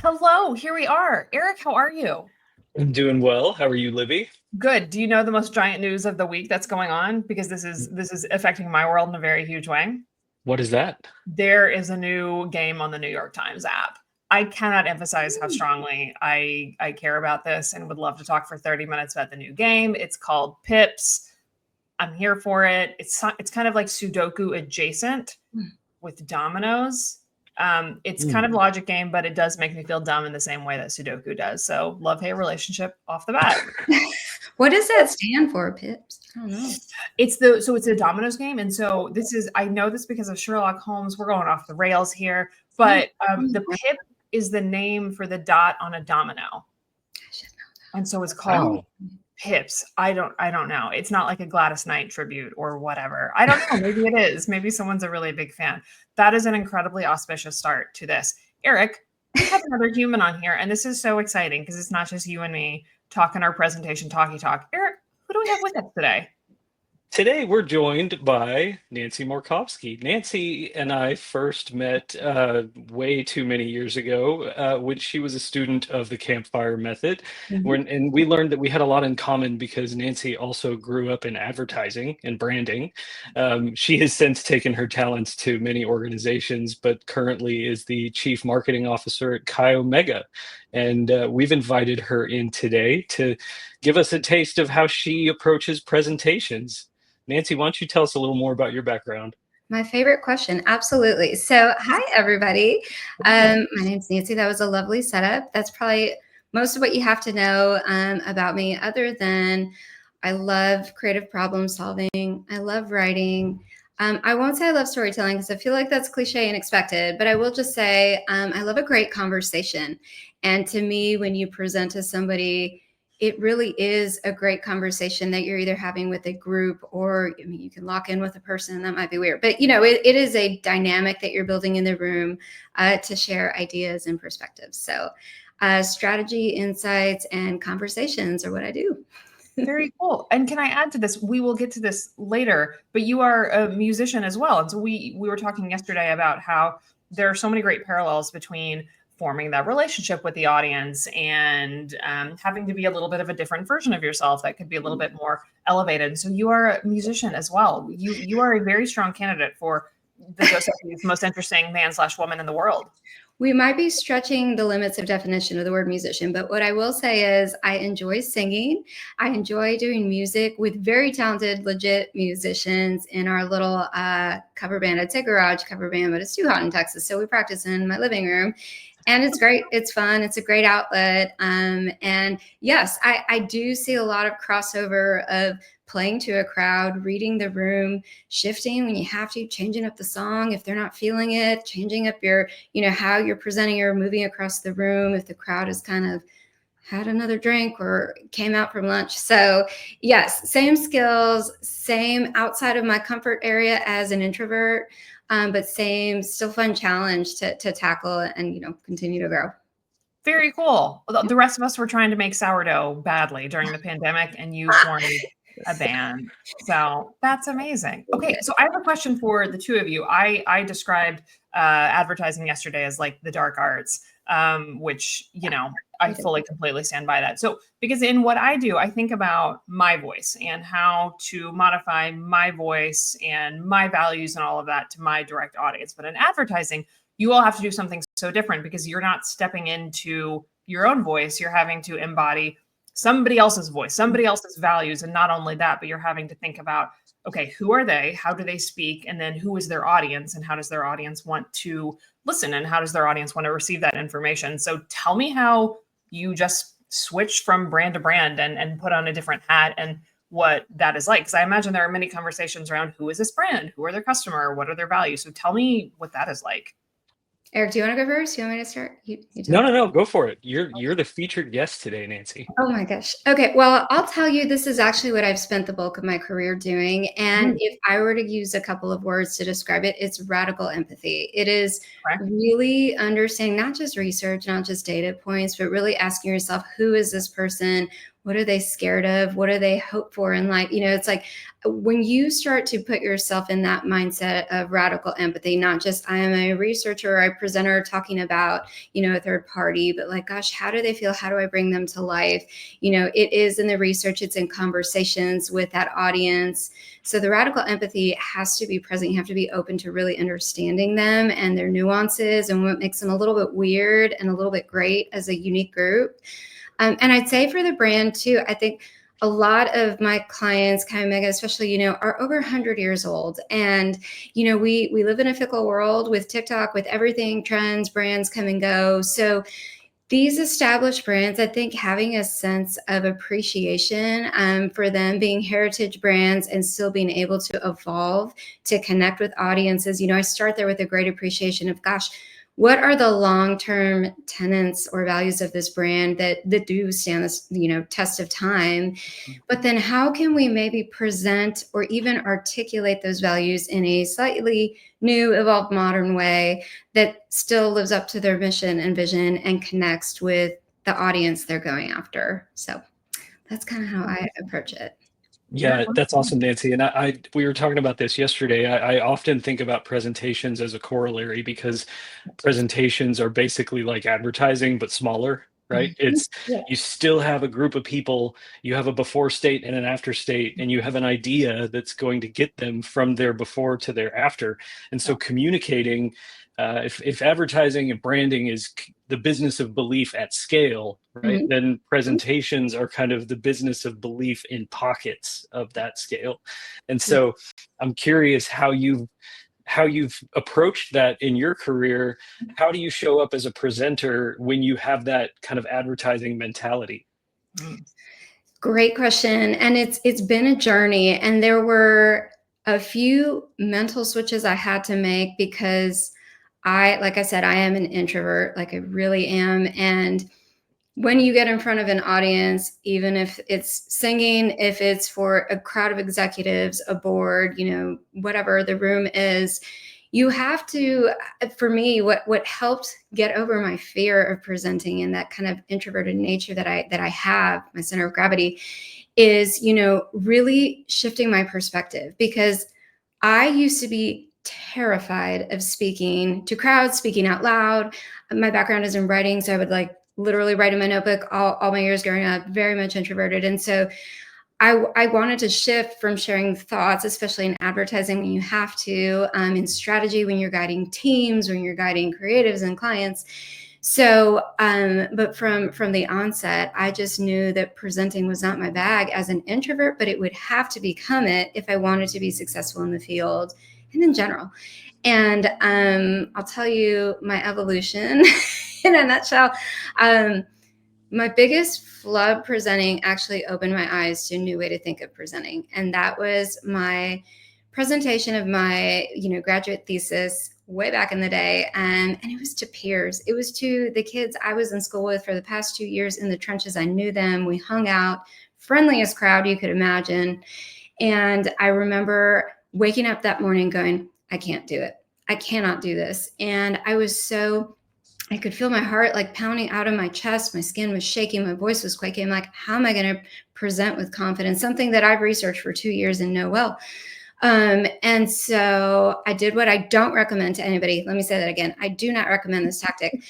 Hello, here we are. Eric, how are you? I'm doing well. How are you, Libby? Good. Do you know the most giant news of the week that's going on? Because this is affecting my world in a very huge way. What is that? There is a new game on the New York Times app. I cannot emphasize how strongly I care about this and would love to talk for 30 minutes about the new game. It's called Pips. I'm here for it. It's kind of like Sudoku adjacent with dominoes. It's kind of Hmm. logic game, but it does make me feel dumb in the same way that Sudoku does. So love hate relationship off the bat. What does that stand for, Pips? I don't know. It's a dominoes game, and so this is I know this because of Sherlock Holmes. We're going off the rails here, but the pip is the name for the dot on a domino, and so it's called Wow. Pips. I don't know. It's not like a Gladys Knight tribute or whatever. I don't know. Maybe it is. Maybe someone's a really big fan. That is an incredibly auspicious start to this. Eric, we have another human on here, and this is so exciting because it's not just you and me talking our presentation talky talk. Eric, who do we have with us today? Today we're joined by Nancy Morkovsky. Nancy and I first met way too many years ago when she was a student of the campfire method. And we learned that we had a lot in common because Nancy also grew up in advertising and branding. She has since taken her talents to many organizations, but currently is the chief marketing officer at Chi Omega. And we've invited her in today to give us a taste of how she approaches presentations. Nancy, why don't you tell us a little more about your background? My favorite question. Absolutely. So, hi, everybody. My name's Nancy. That was a lovely setup. That's probably most of what you have to know about me, other than I love creative problem solving. I love writing. I won't say I love storytelling because I feel like that's cliche and expected, but I will just say I love a great conversation. And to me, when you present to somebody, it really is a great conversation that you're either having with a group, or I mean, you can lock in with a person. That might be weird, but it is a dynamic that you're building in the room to share ideas and perspectives. So strategy, insights, and conversations are what I do. Very cool. And can I add to this? We will get to this later, but you are a musician as well. And so we were talking yesterday about how there are so many great parallels between forming that relationship with the audience and having to be a little bit of a different version of yourself that could be a little bit more elevated. So you are a musician as well. You are a very strong candidate for the Joseph's most interesting man/woman in the world. We might be stretching the limits of definition of the word musician, but what I will say is I enjoy singing. I enjoy doing music with very talented, legit musicians in our little cover band. I'd say garage cover band, but it's too hot in Texas, so we practice in my living room. And it's great. It's fun. It's a great outlet. And yes, I do see a lot of crossover of playing to a crowd, reading the room, shifting when you have to, changing up the song if they're not feeling it, changing up your, how you're presenting or moving across the room if the crowd is kind of had another drink or came out from lunch. So yes, same skills, same outside of my comfort area as an introvert, but same, still fun challenge to tackle and, continue to grow. Very cool. The rest of us were trying to make sourdough badly during the pandemic, and you formed a band. So that's amazing. Okay, so I have a question for the two of you. I described advertising yesterday as like the dark arts, which I fully completely stand by that. So because in what I do, I think about my voice and how to modify my voice and my values and all of that to my direct audience. But in advertising, you all have to do something so different because you're not stepping into your own voice. You're having to embody somebody else's voice, somebody else's values. And not only that, but you're having to think about, okay, who are they? How do they speak? And then who is their audience? And how does their audience want to listen? And how does their audience want to receive that information? So tell me how you just switch from brand to brand and put on a different hat and what that is like. Because I imagine there are many conversations around who is this brand? Who are their customer? What are their values? So tell me what that is like. Eric, do you want to go first? You want me to start? You No, go for it. You're the featured guest today, Nancy. Oh my gosh. Okay. Well, I'll tell you, this is actually what I've spent the bulk of my career doing. And if I were to use a couple of words to describe it, it's radical empathy. It is really understanding not just research, not just data points, but really asking yourself, who is this person? What are they scared of? What do they hope for in life? It's like when you start to put yourself in that mindset of radical empathy, not just I am a researcher or a presenter talking about, a third party, but like, gosh, how do they feel? How do I bring them to life? It is in the research, it's in conversations with that audience. So the radical empathy has to be present. You have to be open to really understanding them and their nuances and what makes them a little bit weird and a little bit great as a unique group. And I'd say for the brand too, I think a lot of my clients, kind of mega, especially, are over 100 years old. And, we live in a fickle world with TikTok, with everything, trends, brands come and go. So these established brands, I think having a sense of appreciation for them being heritage brands and still being able to evolve to connect with audiences. I start there with a great appreciation of, gosh, what are the long-term tenets or values of this brand that do stand this, test of time? But then how can we maybe present or even articulate those values in a slightly new, evolved, modern way that still lives up to their mission and vision and connects with the audience they're going after? So that's kind of how I approach it. Yeah, that's awesome, Nancy. And we were talking about this yesterday. I often think about presentations as a corollary because presentations are basically like advertising, but smaller, right? It's Yeah. you still have a group of people, you have a before state and an after state, and you have an idea that's going to get them from their before to their after. And so communicating, if advertising and branding is the business of belief at scale, right, Mhm. then presentations are kind of the business of belief in pockets of that scale. And so I'm curious how you've approached that in your career. How do you show up as a presenter when you have that kind of advertising mentality? Great question. And it's been a journey, and there were a few mental switches I had to make because like I said, I am an introvert, like I really am. And when you get in front of an audience, even if it's singing, if it's for a crowd of executives, a board, whatever the room is, you have to, for me, what helped get over my fear of presenting and that kind of introverted nature that I have, my center of gravity, is, really shifting my perspective, because I used to be terrified of speaking to crowds, speaking out loud. My background is in writing, so I would like literally write in my notebook all my years growing up, very much introverted. And so I wanted to shift from sharing thoughts, especially in advertising when you have to, in strategy when you're guiding teams, when you're guiding creatives and clients. So, but from the onset, I just knew that presenting was not my bag as an introvert, but it would have to become it if I wanted to be successful in the field and in general. And I'll tell you my evolution in a nutshell. My biggest flub presenting actually opened my eyes to a new way to think of presenting. And that was my presentation of my, graduate thesis way back in the day. And it was to peers. It was to the kids I was in school with for the past 2 years in the trenches. I knew them. We hung out, friendliest crowd you could imagine. And I remember waking up that morning going, I can't do it. I cannot do this. And I could feel my heart like pounding out of my chest. My skin was shaking. My voice was quaking. I'm like, how am I going to present with confidence? Something that I've researched for 2 years and know well. And so I did what I don't recommend to anybody. Let me say that again. I do not recommend this tactic.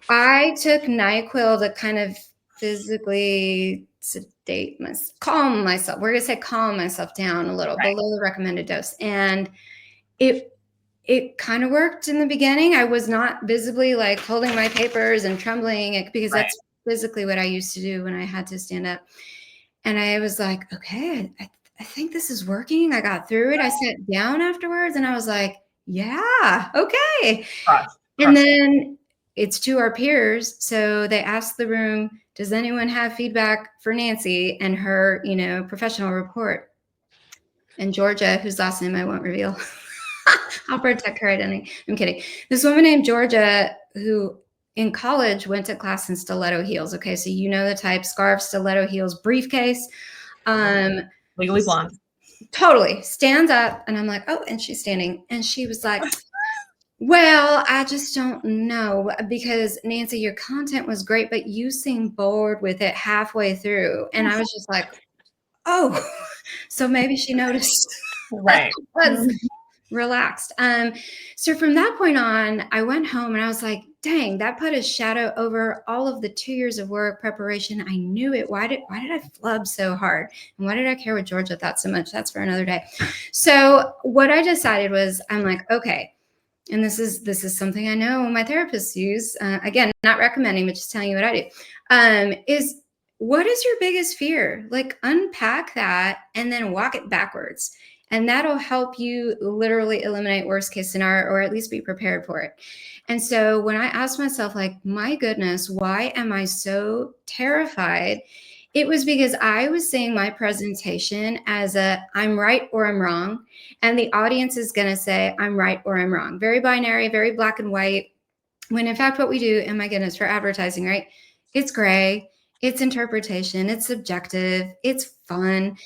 I took NyQuil to kind of physically calm myself. We're going to say calm myself down a little below the recommended dose. And it kind of worked in the beginning. I was not visibly like holding my papers and trembling because that's physically what I used to do when I had to stand up. And I was like, okay, I think this is working. I got through it. I sat down afterwards and I was like, yeah, okay. And then it's to our peers. So they asked the room, does anyone have feedback for Nancy and her, professional report? And Georgia, whose last name I won't reveal, I'll protect her identity. I'm kidding. This woman named Georgia, who in college went to class in stiletto heels. Okay, so the type: scarf, stiletto heels, briefcase. Legally Blonde. Totally stands up, and I'm like, oh, and she's standing, and she was like, Well, I just don't know because Nancy, your content was great, but you seemed bored with it halfway through. And I was just like, oh, so maybe she noticed. Right. Was relaxed. So from that point on, I went home and I was like, dang, that put a shadow over all of the 2 years of work preparation. I knew it. Why did I flub so hard? And why did I care what Georgia thought so much? That's for another day. So what I decided was, I'm like, okay. And this is something I know my therapists use. Again, not recommending, but just telling you what I do. Is what is your biggest fear? Like unpack that and then walk it backwards. And that'll help you literally eliminate worst case scenario or at least be prepared for it. And so when I asked myself, like, my goodness, why am I so terrified? It was because I was seeing my presentation as a I'm right or I'm wrong. And the audience is going to say I'm right or I'm wrong. Very binary, very black and white. When in fact, what we do, and my goodness, for advertising, right? It's gray, it's interpretation, it's subjective, it's fun.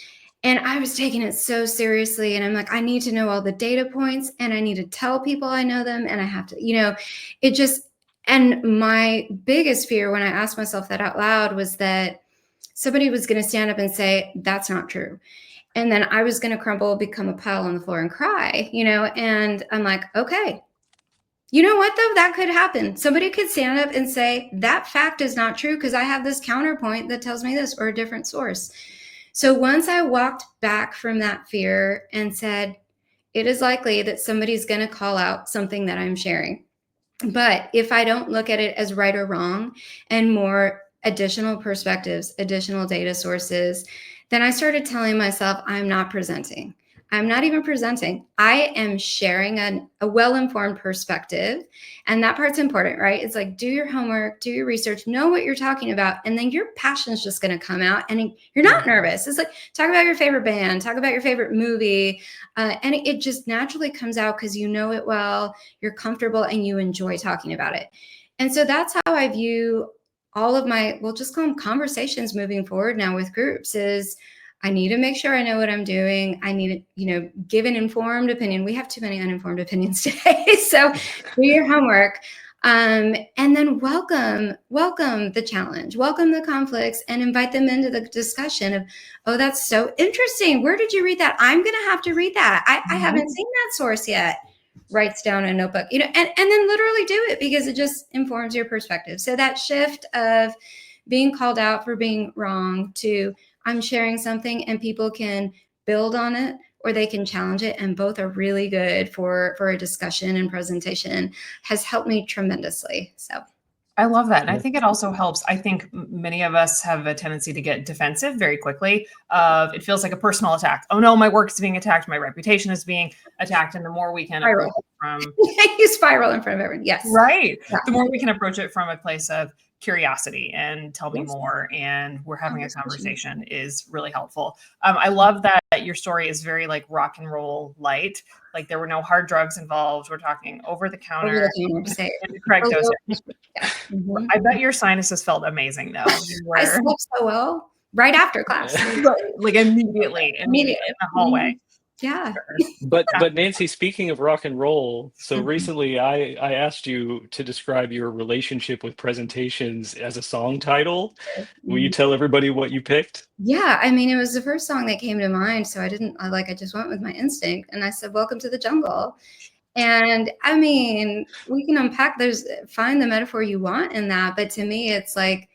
And I was taking it so seriously. And I'm like, I need to know all the data points and I need to tell people I know them. And I have to, it just, and my biggest fear when I asked myself that out loud was that somebody was going to stand up and say, that's not true. And then I was going to crumble, become a pile on the floor and cry, and I'm like, okay, you know what though? That could happen. Somebody could stand up and say, that fact is not true because I have this counterpoint that tells me this or a different source. So once I walked back from that fear and said, it is likely that somebody's going to call out something that I'm sharing. But if I don't look at it as right or wrong and more additional perspectives, additional data sources, then I started telling myself, I'm not presenting. I'm not even presenting. I am sharing a well-informed perspective. And that part's important, right? It's like, do your homework, do your research, know what you're talking about. And then your passion's just going to come out and you're not nervous. It's like, talk about your favorite band, talk about your favorite movie. And it just naturally comes out because you know it well, you're comfortable and you enjoy talking about it. And so that's how I view all of my, we'll just call them conversations moving forward now with groups is I need to make sure I know what I'm doing. I need to, give an informed opinion. We have too many uninformed opinions today. So do your homework. And then welcome the challenge, welcome the conflicts and invite them into the discussion of, oh, that's so interesting. Where did you read that? I'm going to have to read that. I haven't seen that source yet. Writes down a notebook, and then literally do it because it just informs your perspective. So that shift of being called out for being wrong to I'm sharing something and people can build on it or they can challenge it. And both are really good for a discussion and presentation has helped me tremendously. So I love that. And I think it also helps. I think many of us have a tendency to get defensive very quickly. It feels like a personal attack. Oh no, my work is being attacked. My reputation is being attacked. And the more we can approach it from you spiral in front of everyone. Yes. Right. Yeah. The more we can approach it from a place of curiosity and tell me more and we're having a conversation is really helpful. I love that your story is very like rock and roll light. Like there were no hard drugs involved. We're talking over the counter. Correct dosage. Yeah. Mm-hmm. I bet your sinuses felt amazing though. I slept so well right after class. Like immediately in the hallway. Mm-hmm. Yeah. But Nancy, speaking of rock and roll, so recently I asked you to describe your relationship with presentations as a song title. Will you tell everybody what you picked? Yeah, I mean, it was the first song that came to mind. So I just went with my instinct and I said, Welcome to the Jungle. And I mean, we can unpack, find the metaphor you want in that. But to me, it's like,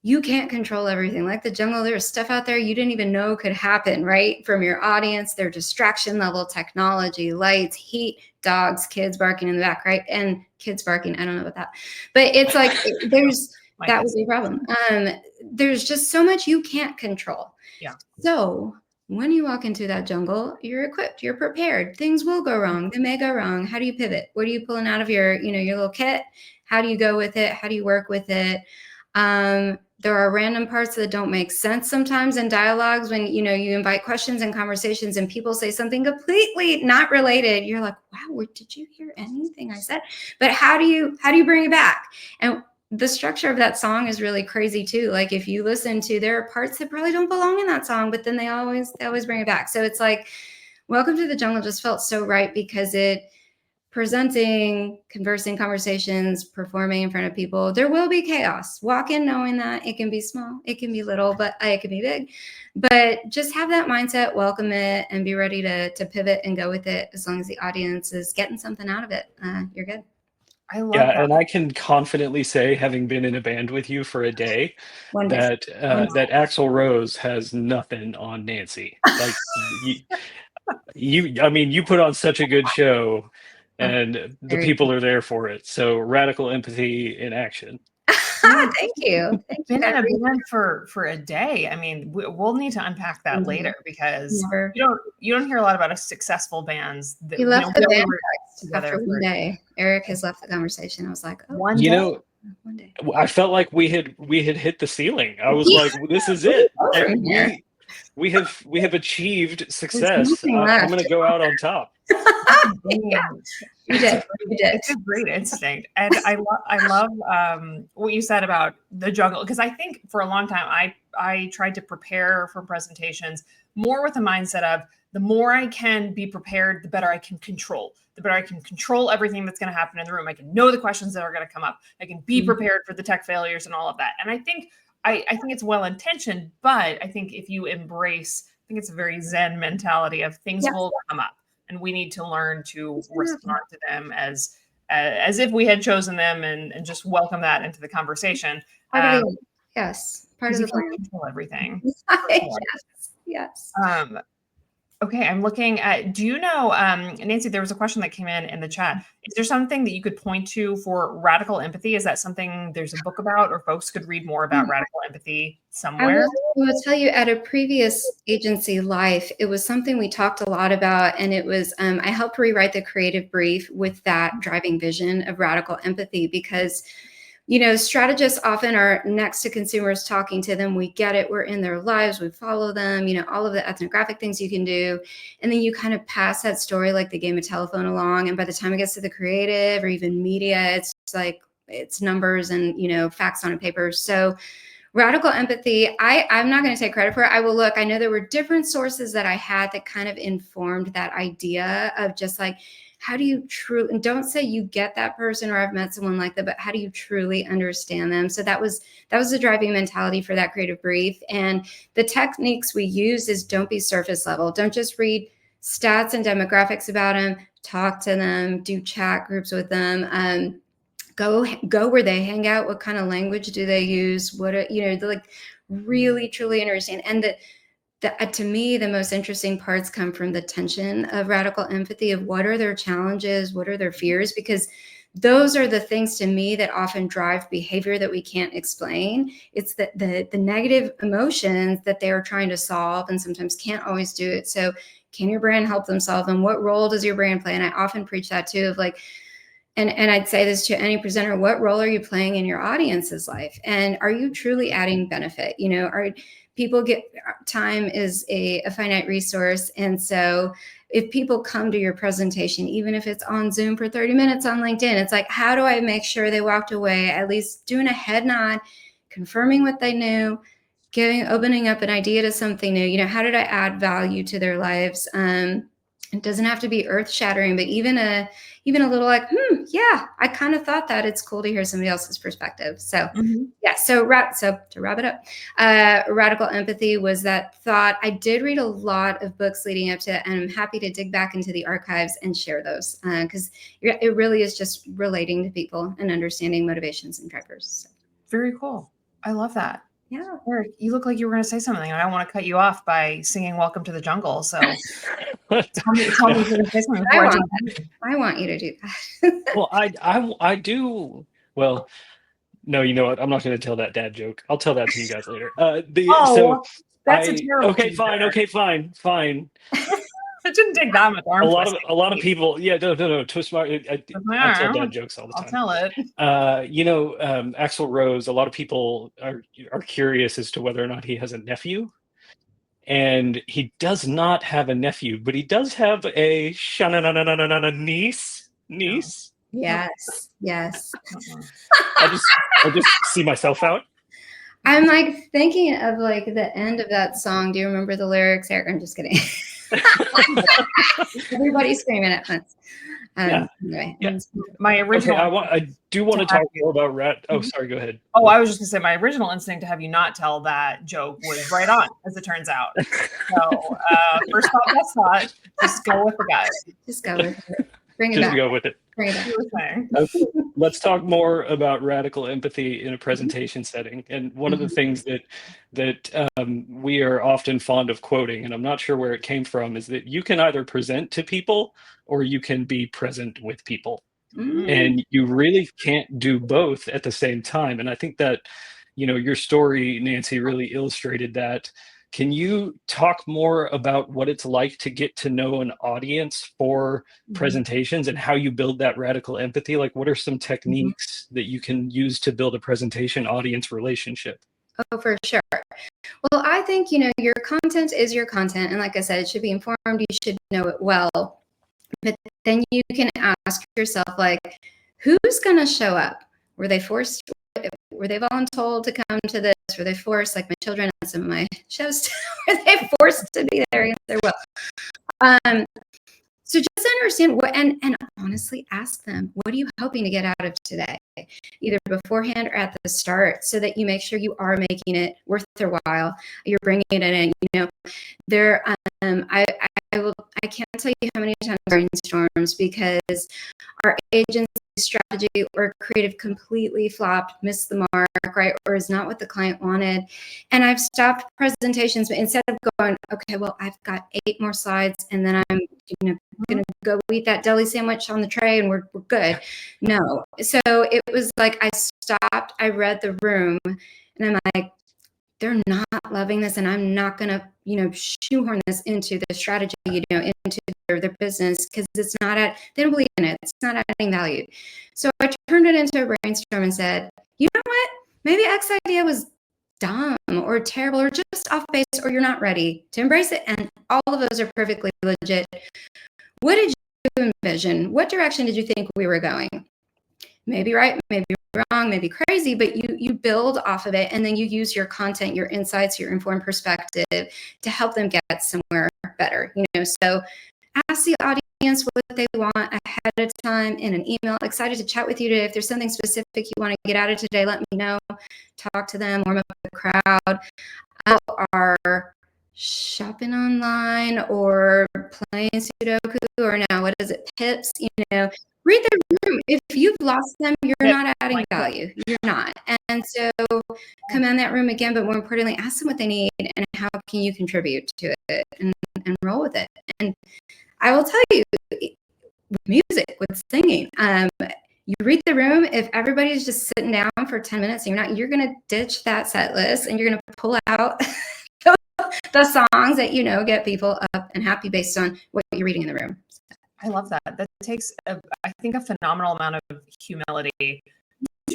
you can't control everything. Like the jungle, there's stuff out there you didn't even know could happen, right? From your audience, their distraction level, technology, lights, heat, dogs, kids barking in the back, right? And kids barking, I don't know about that. But it's like, that was a problem. There's just so much you can't control. Yeah. So when you walk into that jungle, you're equipped, you're prepared. Things will go wrong. They may go wrong. How do you pivot? What are you pulling out of your little kit? How do you go with it? How do you work with it? There are random parts that don't make sense sometimes in dialogues when, you invite questions and conversations and people say something completely not related. You're like, wow, did you hear anything I said? But how do you bring it back? And the structure of that song is really crazy too. Like if you listen to, there are parts that probably don't belong in that song, but then they always bring it back. So it's like, Welcome to the Jungle just felt so right because it presenting, conversing, conversations, performing in front of people, there will be chaos. Walk in knowing that it can be small, it can be little, but it can be big. But just have that mindset, welcome it, and be ready to pivot and go with it. As long as the audience is getting something out of it, you're good. I love Yeah, that. and I can confidently say, having been in a band with you for a day, One day. that that Axl Rose has nothing on Nancy. Like I mean, you put on such a good show, and the Very people are there for it. So radical empathy in action. Thank you. Thank you. Been in a band for a day. I mean, we'll need to unpack that later because Never. you don't hear a lot about successful bands that He left the really band were together after for one day. Eric has left the conversation. I was like, oh, one You day. know, one day. I felt like we had hit the ceiling. I was like, this is it. From here. We have achieved success. nothing I'm left. going to go out on top. Yeah, you did. You did. It's a great instinct, and I love what you said about the jungle, because I think for a long time I tried to prepare for presentations more with the mindset of the more I can be prepared, the better I can control. The better I can control everything that's going to happen in the room. I can know the questions that are going to come up. I can be prepared for the tech failures and all of that. And I think it's well intentioned, but I think if you embrace, I think it's a very Zen mentality of things will come up. And we need to learn to respond to them as if we had chosen them and just welcome that into the conversation. Yes, part of the plan. Control everything. Yes. Okay, I'm looking at. Do you know, Nancy? There was a question that came in the chat. Is there something that you could point to for radical empathy? Is that something there's a book about, or folks could read more about radical empathy somewhere? I will tell you, at a previous agency life, it was something we talked a lot about, and it was I helped rewrite the creative brief with that driving vision of radical empathy, because strategists often are next to consumers, talking to them. We get it. We're in their lives. We follow them, all of the ethnographic things you can do. And then you kind of pass that story like the game of telephone along. And by the time it gets to the creative or even media, it's like it's numbers and, facts on a paper. So radical empathy, I'm not going to take credit for it. I will look. I know there were different sources that I had that kind of informed that idea of just like, how do you truly, and don't say you get that person or I've met someone like that, but how do you truly understand them? So that was the driving mentality for that creative brief. And the techniques we use is don't be surface level. Don't just read stats and demographics about them. Talk to them, do chat groups with them. Go where they hang out. What kind of language do they use? What are, they're like really truly understand. And to me, the most interesting parts come from the tension of radical empathy, of what are their challenges, what are their fears, because those are the things to me that often drive behavior that we can't explain. It's the negative emotions that they're trying to solve and sometimes can't always do it. So can your brand help them solve them? What role does your brand play? And I often preach that too, of like, and I'd say this to any presenter, what role are you playing in your audience's life? And are you truly adding benefit? Are people time is a finite resource. And so if people come to your presentation, even if it's on Zoom for 30 minutes on LinkedIn, it's like, how do I make sure they walked away at least doing a head nod, confirming what they knew, opening up an idea to something new? How did I add value to their lives? It doesn't have to be earth shattering, but even a little like, yeah, I kind of thought that. It's cool to hear somebody else's perspective. So yeah. So to wrap it up, radical empathy was that thought. I did read a lot of books leading up to it, and I'm happy to dig back into the archives and share those because it really is just relating to people and understanding motivations and drivers. So. Very cool. I love that. Yeah. Eric, you look like you were going to say something, and I don't want to cut you off by singing "Welcome to the Jungle." So tell me if you're going to say something before I want you to do that. Well, I do. Well, no, you know what? I'm not going to tell that dad joke. I'll tell that to you guys later. That's a terrible. Okay, fine. It didn't take that much arm. A lot of people. Yeah, no. Twist my. I tell dad jokes all the time. I'll tell it. Axl Rose. A lot of people are curious as to whether or not he has a nephew, and he does not have a nephew, but he does have a niece. Yes. I just see myself out. I'm like thinking of like the end of that song. Do you remember the lyrics, Eric? I'm just kidding. Everybody's screaming at once. Anyway. Yeah. My original I do want to talk have you- more about rat. Oh, Mhm. sorry. Go ahead. Oh, I was just gonna say my original instinct to have you not tell that joke was right on, as it turns out. So first thought, best thought, just go with the gut. Just go with it. Bring it Just back. go with it. Bring it back. You were saying. Okay, let's talk more about radical empathy in a presentation setting. And one of the things that we are often fond of quoting, and I'm not sure where it came from, is that you can either present to people or you can be present with people. Mm. And you really can't do both at the same time. And I think that, your story, Nancy, really illustrated that. Can you talk more about what it's like to get to know an audience for presentations and how you build that radical empathy? Like, what are some techniques that you can use to build a presentation audience relationship? Oh, for sure. Well, I think, your content is your content. And like I said, it should be informed. You should know it well. But then you can ask yourself, like, who's going to show up? Were they forced? Were they voluntold to come to this? Were they forced, like my children at some of my shows, were they forced to be there against their will? So just understand what, and honestly ask them, what are you hoping to get out of today? Either beforehand or at the start, so that you make sure you are making it worth their while. You're bringing it in, there, I can't tell you how many times brainstorms, because our agency strategy or creative completely flopped, missed the mark, right? Or is not what the client wanted. And I've stopped presentations, but instead of going, okay, well, I've got 8 more slides and then I'm going to go eat that deli sandwich on the tray and we're good. No. So it was like, I stopped, I read the room, and I'm like, they're not loving this, and I'm not going to, shoehorn this into the strategy, into their business, because they don't believe in it. It's not adding value. So I turned it into a brainstorm and said, you know what? Maybe X idea was dumb or terrible or just off base, or you're not ready to embrace it. And all of those are perfectly legit. What did you envision? What direction did you think we were going? Maybe right, maybe wrong, maybe crazy, but you build off of it, and then you use your content, your insights, your informed perspective to help them get somewhere better. So ask the audience what they want ahead of time in an email. Excited to chat with you today. If there's something specific you want to get out of today, let me know. Talk to them, warm up the crowd. Are shopping online or playing Sudoku, or now what is it, Pips? Read the room. If you've lost them, you're not adding value. You're not. And so come in that room again, but more importantly, ask them what they need and how can you contribute to it, and roll with it. And I will tell you, with music, with singing, you read the room. If everybody's just sitting down for 10 minutes, you're going to ditch that set list and you're going to pull out the songs that get people up and happy based on what you're reading in the room. I love that. That takes, I think, a phenomenal amount of humility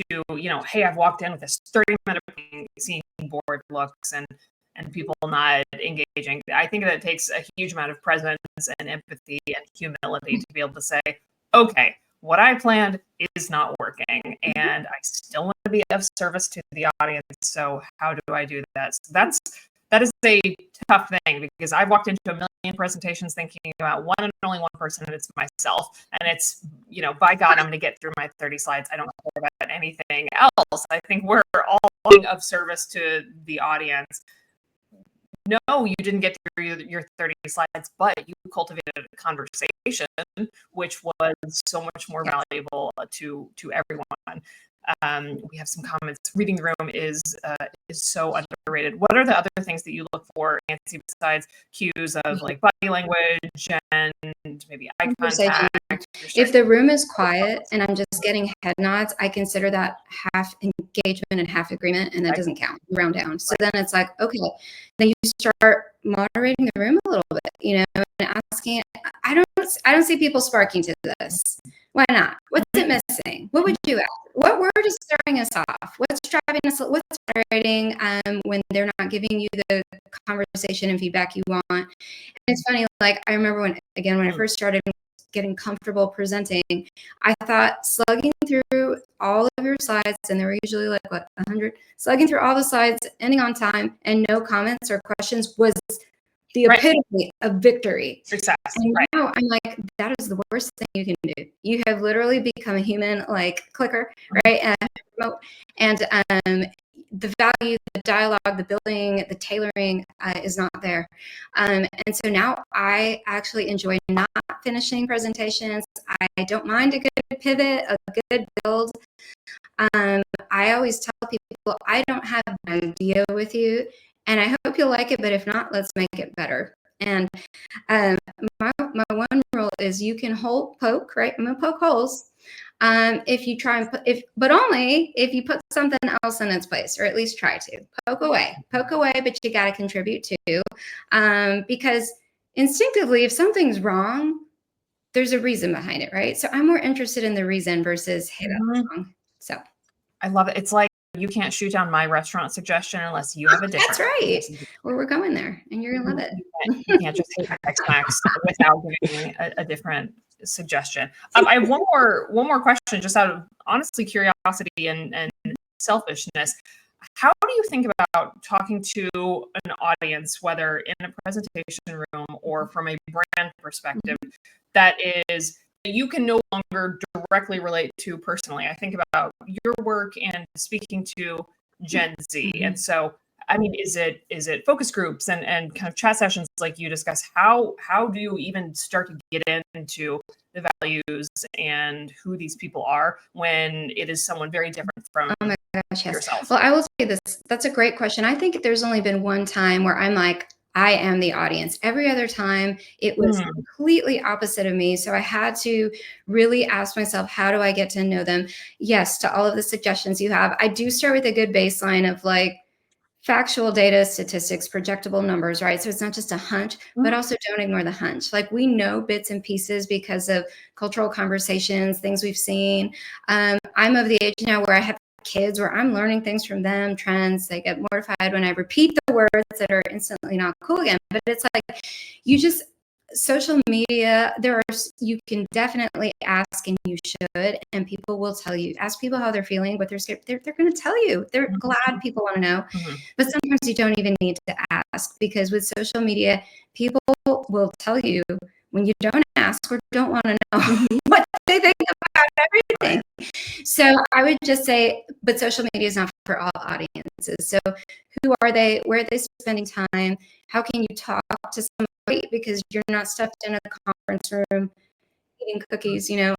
to, hey, I've walked in with this 30-minute seeing board looks and people not engaging. I think that it takes a huge amount of presence and empathy and humility to be able to say, okay, what I planned is not working, and I still want to be of service to the audience. So how do I do that? So that is a tough thing, because I've walked into a million presentations thinking about one and only one person, and it's myself. And it's, by God, I'm going to get through my 30 slides. I don't care about anything else. I think we're all being of service to the audience. No, you didn't get through your 30 slides, but you cultivated a conversation, which was so much more valuable to everyone. We have some comments. Reading the room is so underrated. What are the other things that you look for, Nancy, besides cues of like body language and maybe eye contact? If the room is quiet and I'm just getting head nods, I consider that half engagement and half agreement, and that doesn't count. Round down. So then it's like, okay, then you start moderating the room a little bit, and asking. I don't see people sparking to this. Why not? What's it missing? What would you add? What word is throwing us off? What's driving us? What's frustrating when they're not giving you the conversation and feedback you want? And it's funny, like I remember when I first started getting comfortable presenting, I thought slugging through all of your slides, and there were usually like 100, slugging through all the slides, ending on time, and no comments or questions was the Right. epitome of victory. Success. And Right. now I'm like, that is the worst thing you can do. You have literally become a human like clicker, right? Remote. And the value, the dialogue, the building, the tailoring is not there. And so now I actually enjoy not finishing presentations. I don't mind a good pivot, a good build. I always tell people, I don't have an idea with you, and I hope you'll like it, but if not, let's make it better. And my one rule is you can poke, right? I'm gonna poke holes. If you try and but only if you put something else in its place, or at least try to poke away, but you got to contribute too, because instinctively, if something's wrong, there's a reason behind it, right? So I'm more interested in the reason versus, hey, that's wrong. So I love it. It's like you can't shoot down my restaurant suggestion unless you have a different. that's right. Well, we're going there, and you're gonna love it. You can't just hate Tex-Mex without giving a different suggestion. I have one more question, just out of honestly curiosity and selfishness. How do you think about talking to an audience, whether in a presentation room or from a brand perspective, that you can no longer directly relate to personally? I think about your work and speaking to Gen Z. And so, I mean, is it focus groups and kind of chat sessions like you discuss? How do you even start to get into the values and who these people are when it is someone very different from yourself? Well, I will say this. That's a great question. I think there's only been one time where I'm like, I am the audience. Every other time it was completely opposite of me. So I had to really ask myself, how do I get to know them? Yes, to all of the suggestions you have. I do start with a good baseline of like factual data, statistics, projectable numbers, right? So it's not just a hunch, but also don't ignore the hunch. Like we know bits and pieces because of cultural conversations, things we've seen. I'm of the age now where I have kids where I'm learning things from them, trends. They get mortified when I repeat the words that are instantly not cool again. But it's like, social media, you can definitely ask, and you should, and people will tell you. Ask people how they're feeling, what they're scared. They're going to tell you. They're glad people want to know. But sometimes you don't even need to ask, because with social media, people will tell you when you don't ask or don't want to know what they think about everything. So I would just say, but social media is not for all audiences. So who are they? Where are they spending time? How can you talk to somebody? Because you're not stuffed in a conference room eating cookies, you're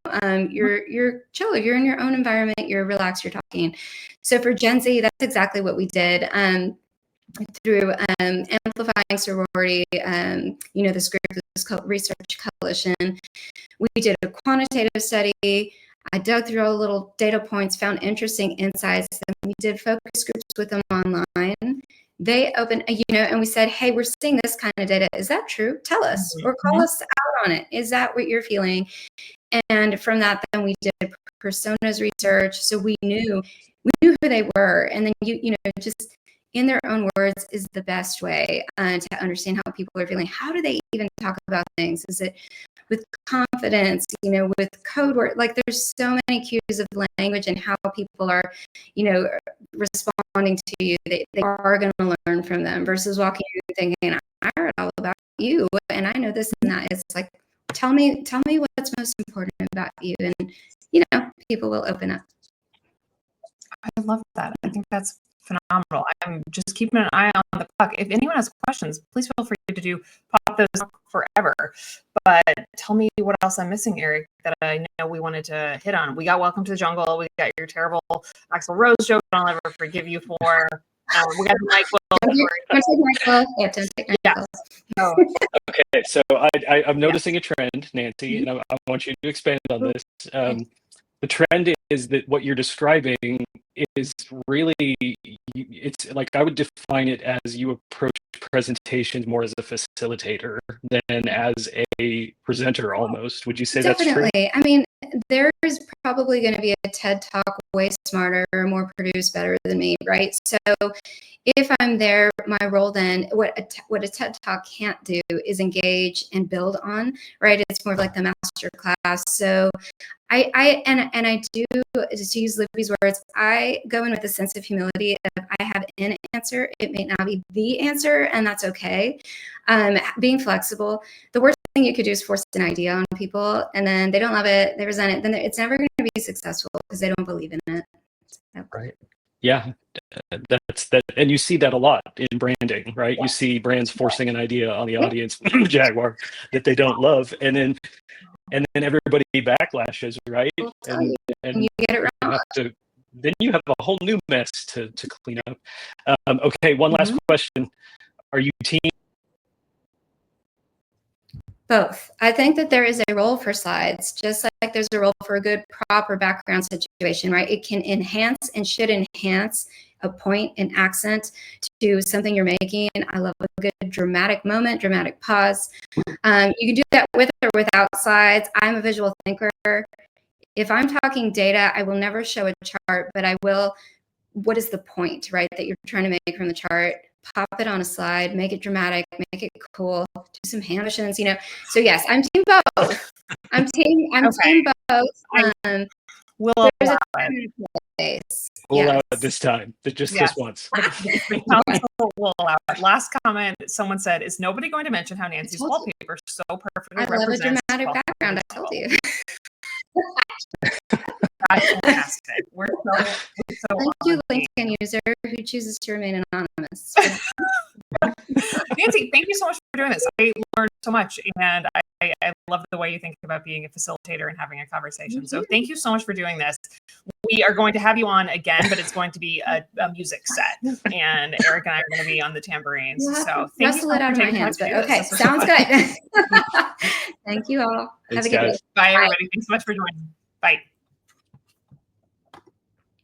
chill. You're in your own environment. You're relaxed. You're talking. So for Gen Z, that's exactly what we did. Through Amplifying Sorority, this group is called Research Coalition. We did a quantitative study. I dug through all the little data points, found interesting insights. Then we did focus groups with them online. They opened, and we said, hey, we're seeing this kind of data. Is that true? Tell us, or call us out on it. Is that what you're feeling? And from that, then we did personas research. So we knew who they were. And then, just in their own words is the best way to understand how people are feeling. How do they even talk about things? Is it with confidence, with code word? Like there's so many cues of language and how people are, responding to you. They are going to learn from them versus walking in thinking, I heard all about you and I know this and that. It's like, tell me what's most important about you. And, people will open up. I love that. I think that's phenomenal. I'm just keeping an eye on the clock. If anyone has questions, please feel free to pop those forever. But tell me what else I'm missing, Eric, that I know we wanted to hit on. We got Welcome to the Jungle. We got your terrible Axl Rose joke I'll never forgive you for. We got the Don't take my Oh. Okay, so I'm noticing a trend, Nancy, and I want you to expand on this. The trend is that what you're describing is really, it's like, I would define it as you approach presentations more as a facilitator than as a presenter almost. Would you say that's true? Definitely. I mean, there's probably going to be a TED Talk way smarter, more produced, better than me, right? So if I'm there, my role then, what a TED Talk can't do is engage and build on, right? It's more like the master class. So I do, to use Libby's words, I I go in with a sense of humility. If I have an answer, it may not be the answer, and that's okay. Being flexible. The worst thing you could do is force an idea on people, and then they don't love it, they resent it, then it's never going to be successful because they don't believe in it. So. Right. Yeah. That's that. And you see that a lot in branding, right? You see brands forcing an idea on the audience, Jaguar, that they don't love. And then everybody backlashes, right? And you get it wrong. Then you have a whole new mess to clean up. Okay. One last question. Are you team? Both. I think that there is a role for slides, just like there's a role for a good prop or background situation, right? It can enhance and should enhance a point, an accent to something you're making. I love a good dramatic moment, dramatic pause. You can do that with or without slides. I'm a visual thinker. If I'm talking data, I will never show a chart, but I will, what is the point, right, that you're trying to make from the chart? Pop it on a slide, make it dramatic, make it cool, do some hand motions, you know. So yes, I'm team both. I'm team both. We'll there's allow a time it. and place. We'll allow Yes. it this time, just Yes. this once. The council will allow it. Last comment, someone said, is nobody going to mention how Nancy's told you. wallpaper so perfectly I love a represents dramatic background, I told you. That's fantastic. We're so Thank you, honored. LinkedIn user who chooses to remain anonymous. Nancy, thank you so much for doing this. I learned so much, and I love the way you think about being a facilitator and having a conversation. So thank you so much for doing this. We are going to have you on again, but it's going to be a music set, and Eric and I are going to be on the tambourines. So thank you so much out of for my taking hands, time but to do okay, this. sounds good. Thank you all. Thanks, Have a good guys. day. Bye, everybody. Thanks so much for joining. Bye.